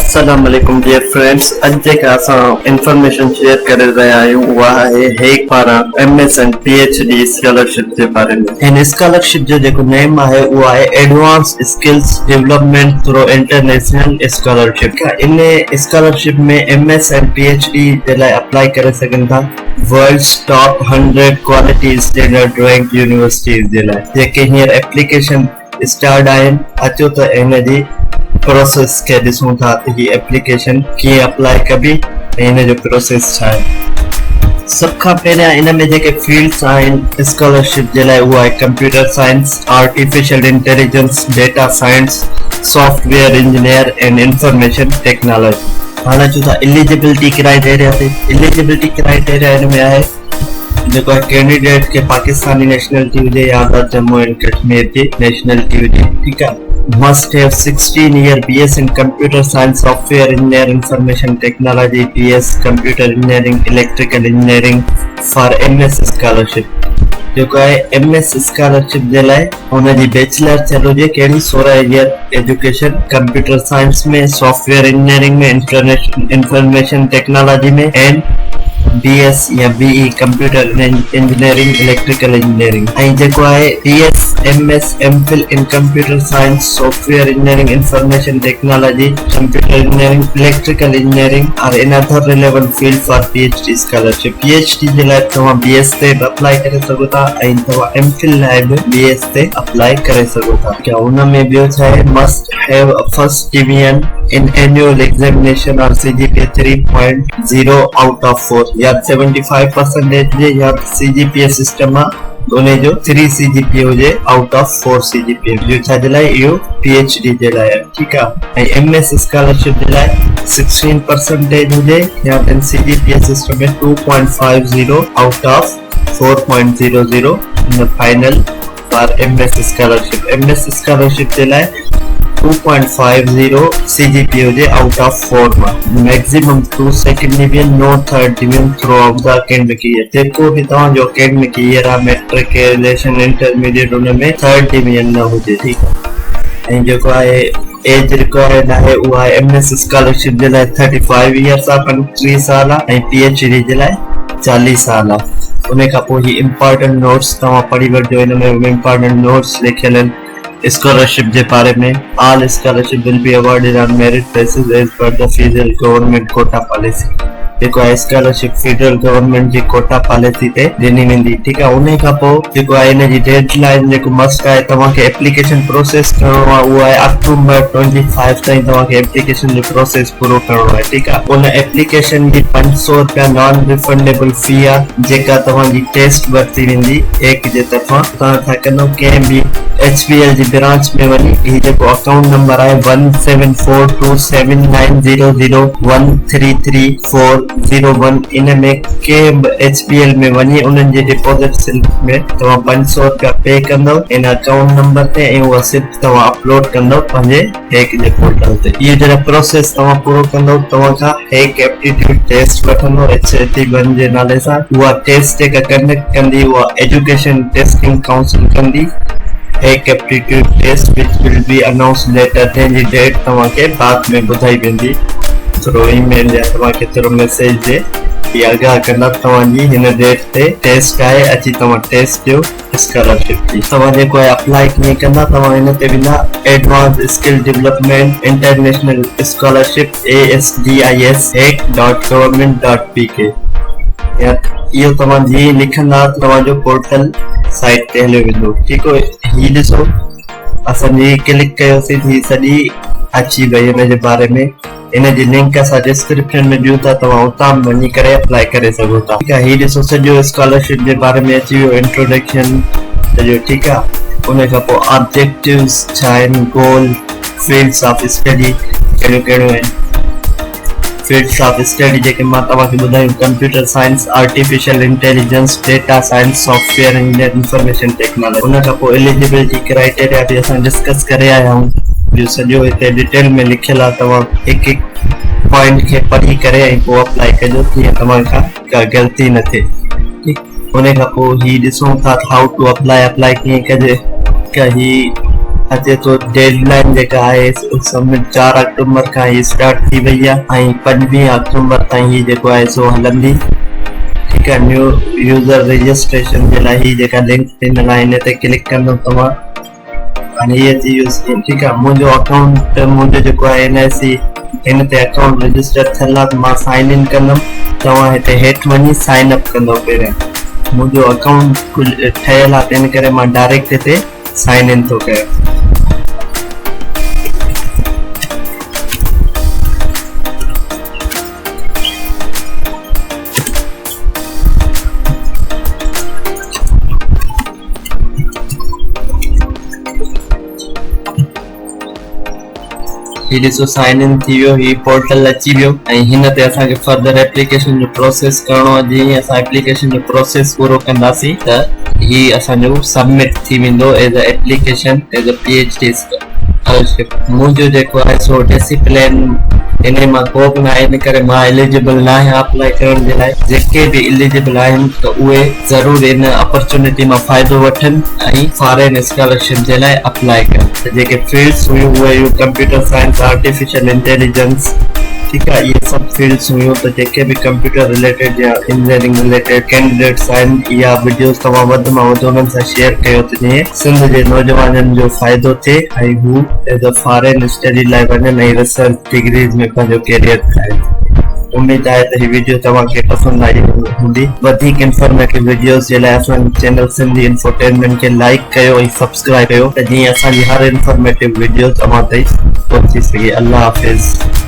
अस्सलाम वालेकुम dear friends. अज जेका असां इंफॉर्मेशन शेयर करे रहिया आहियूं उहा आहे हेक पारां एमएस एंड पीएचडी स्कॉलरशिप जे बारे में। हिन स्कॉलरशिप जो जेको नेम आहे उहो आहे advance skills development through international scholarship. इन स्कॉलरशिप में एमएस एंड पीएचडी जे लाइ अप्लाई करे सघनि था world's top 100 quality standard rank universities जे लाइ, जेके हींअर एप्लीकेशन स्टार्ट आहिनि। अचो त हिन जी प्रोसेस के ॾिसूं था त ही एप्लीकेशन कीअं अप्लाई कबी ऐं हिन जो प्रोसेस छा आहे। सब खां पहिरियां इन में जेके फील्ड्स आहिनि स्कॉलरशिप जे लाइ उहा आहे computer science, artificial intelligence, data science, software engineer and information technology. हाणे अचूं था एलिजिबिलिटी क्राइटेरिया ते। एलिजिबिलिटी क्राइटेरिया हिन में आहे जेको आहे कैंडिडेट के पाकिस्तानी नेशनलिटी हुजे या त जम्मू एंड कश्मीर जी नेशनलिटी हुजे। ठीकु आहे। must have 16-year BS in computer science, software engineer, information technology, PS computer engineering, electrical engineering for MS scholarship। जेको आहे MS स्कॉलरशिप जे लाइ हुन जी बैचलर चलो जे कहिड़ी 16 ईयर एजुकेशन कंप्यूटर साइंस में, सॉफ्टवेयर इंजीनियरिंग में, इंफॉर्मेशन टेक्नोलॉजी में एंड BS या BE computer engineering, electrical engineering. ऐं जेको आहे BS MS MPhil in computer science, software engineering, information technology, computer engineering, electrical engineering are another relevant field for PhD scholarship। PhD जे लाइ तव्हां BS ते apply करे सघो था ऐं तव्हां MPhil लाइ बि BS ते अप्लाई करे सघो था। क्या हुन में ॿियो छा आहे, must have a first division in annual examination or CGPA 3.0 out of 4 या 75% जे या CGPA सिस्टम मां दोने जो 3 CGPA हुजे आउट ऑफ 4 CGPA जो छा जे लाइ इहो PhD जे लाइ। ठीकु आहे। ऐं MS स्कॉलरशिप जे लाइ 16% हुजे या फिर CGPA सिस्टम में 2.50 out of 4.00 in final for MS scholarship. MS scholarship जे लाइ 2.50 CGPA हुजे आउट ऑफ 4 मां। Maximum 2 second division, no third division throughout the academic year. जेको भी तव्हां जो एकेडमिक ईयर आहे मैट्रिक रिलेशन इंटरमीडिएट उन में थर्ड डिवीजन न हुजे। ठीकु आहे। ऐं जेको आहे एज रिक्वायर्ड आहे उहा आहे MS स्कॉलरशिप जे लाइ 35 इयर्स आहे, 35 साल आहे ऐं PhD जे लाइ 40 साल आहे। उन खां पोइ ही इंपॉर्टेंट नोट्स तव्हां पढ़ी वठिजो। हिन में इंपॉर्टेंट नोट्स लिखियल आहिनि स्कॉलरशिप जे बारे में। All scholarship will be awarded on merit basis as per the federal government quota policy. जेको आहे स्कॉलरशिप फेडरल गवर्नमेंट जी कोटा पॉलिसी ते ॾिनी वेंदी। ठीकु आहे। उन खां पोइ जेको आहे हिन जी डेडलाइन जेको मस्ट आहे तव्हांखे एप्लीकेशन प्रोसेस करणो आहे उहा आहे अक्टूबर 25 ताईं तव्हांखे एप्लीकेशन जो प्रोसेस पूरो करणो आहे। ठीकु आहे। उन एप्लीकेशन जी 500 रुपया नॉन रिफंडेबल फी आहे जेका तव्हांजी टेस्ट वरिती वेंदी हेक जे तरफ़ां। तव्हां छा कंदो, कंहिं बि HBL जी ब्रांच में वञी ही जेको अकाउंट नंबर आहे 1742790133401 इन में कंहिं बि HBL में वञी उन्हनि जे डिपॉजिट स्लिप में तव्हां 500 रुपया पे कंदो इन अकाउंट नंबर ते ऐं उहा स्लिप तव्हां अपलोड कंदो पंहिंजे हेक जे पोर्टल ते। इहो जॾहिं प्रोसेस तव्हां पूरो कंदो तव्हां खां हेक एप्टीट्यूड टेस्ट वठंदो HEC जे नाले सां। उहा टेस्ट जेका कंडक्ट कंदी उहा एजुकेशन टेस्टिंग काउंसिल कंदी। एक aptitude test which will be announced later जंहिंजी डेट तव्हांखे बाद में ॿुधाई वेंदी थ्रू ईमेल या तव्हांखे थ्रू मैसेज जे की आगाह कंदा तव्हांजी हिन डेट ते टेस्ट आहे, अची तव्हां टेस्ट ॾियो स्कॉलरशिप जी। तव्हां जेको आहे अप्लाई कीअं कंदा, तव्हां हिन ते वेंदा advance skill development international scholarship ASDIS HEC.government.pk या इहो तव्हां जीअं लिखंदा तव्हांजो पोर्टल साइट ते हलियो वेंदो। ठीकु आहे। हीअ ॾिसो असांजी क्लिक कयोसीं ही सॼी अची वई हिन जे बारे में। इन जी लिंक असां डिस्क्रिप्शन में ॾियूं था, तव्हां उतां वञी करे अप्लाई करे सघो था। ठीकु आहे। हीअ ॾिसो सॼो स्कॉलरशिप जे बारे में अची वियो इंट्रोडक्शन सॼो। ठीकु आहे। उन खां पोइ ऑब्जेक्टिव्स छा आहिनि, गोल, फील्ड्स ऑफ स्टडी कहिड़ियूं कहिड़ियूं आहिनि। फील्ड्स ऑफ स्टडी जेके मां तव्हांखे ॿुधायूं computer science, artificial intelligence, data science, software engineer, information technology. उन खां पोइ एलिजिबिलिटी क्राइटेरिया बि असां डिस्कस करे आया आहियूं। जो सॼो हिते डिटेल में लिखियल आहे, तव्हां हिकु हिकु पॉइंट खे पढ़ी करे ऐं पोइ अप्लाई कजो जीअं तव्हां खां का ग़लती न थिए। ठीकु। उन खां पोइ ही ॾिसूं था हाउ टू अप्लाई कीअं कजे। ही अचे तो डेडलाइन जेका आहे सबमिट 4 अक्टूबर खां ही स्टार्ट थी वई आहे ऐं 25 अक्टूबर ताईं ही जेको आहे सो हलंदी। ठीक है, न्यू यूजर रजिस्ट्रेशन जे लाइ ही जेका लिंक ॾिनल आहे इन ते क्लिक कंदो तव्हां ऐं ये थी यूज़। ठीक है, मुंहिंजो अकाउंट मुंहिंजो जेको आहे NIC इन ते अकाउंट रजिस्टर थियल आहे त मां साइन इन कंदुमि। तव्हां हिते हेठि वञी साइन अप कंदो पहिरियों। मुंहिंजो अकाउंट ठहियल आहे तिन करे मां डायरेक्ट हिते साइन इन थो कयां। ही ॾिसो साइन इन थी वियो, ही पोर्टल अची वियो ऐं हिन ते असांखे फर्दर एप्लीकेशन जो प्रोसेस करणो आहे। जीअं असां एप्लीकेशन जो प्रोसेस पूरो कंदासीं त ही असांजो सबमिट थी वेंदो as a application as a PhD scholarship. मुंहिंजो जेको आहे सो डिसिप्लिन इन मां को बि न आहे, इन करे मां एलिजिबल न आहियां अप्लाई करण जे लाइ। जेके बि एलिजिबल आहिनि त उहे ज़रूर इन अपॉर्चुनिटी मां फ़ाइदो वठनि ऐं फॉरेन स्कॉलरशिप जे लाइ अप्लाई कनि। त जेके फील्ड्स हुयूं उहे हुयूं कंप्यूटर साइंस, आर्टिफिशियल इंटेलिजेंस। ठीक है, ये सब फील्ड्स हुयूं त जेके भी कंप्यूटर रिलेटेड या इंजीनियरिंग रिलेटेड कैंडिडेट्स आहिनि या वीडियोस तव्हां वधि मां वधि उन्हनि सां शेयर कयो त जीअं सिंध जे नौजवाननि जो फ़ाइदो थिए ऐं हू एज अ फॉरेन स्टडी लाइ वञनि ऐं रिसर्च डिग्रीज़ में पंहिंजो कैरियर ठाहिनि। उम्मीद आहे त हीअ वीडियो तव्हांखे पसंदि आई हूंदी। वधीक इंफॉर्मेटिव वीडियोस जे लाइ असांजे चैनल सिंधी इंफोटेनमेंट खे लाइक कयो ऐं सब्सक्राइब कयो त जीअं असांजी हर इंफॉर्मेटिव वीडियो तव्हां ताईं पहुची सघे। अल्लाह हाफ़िज़।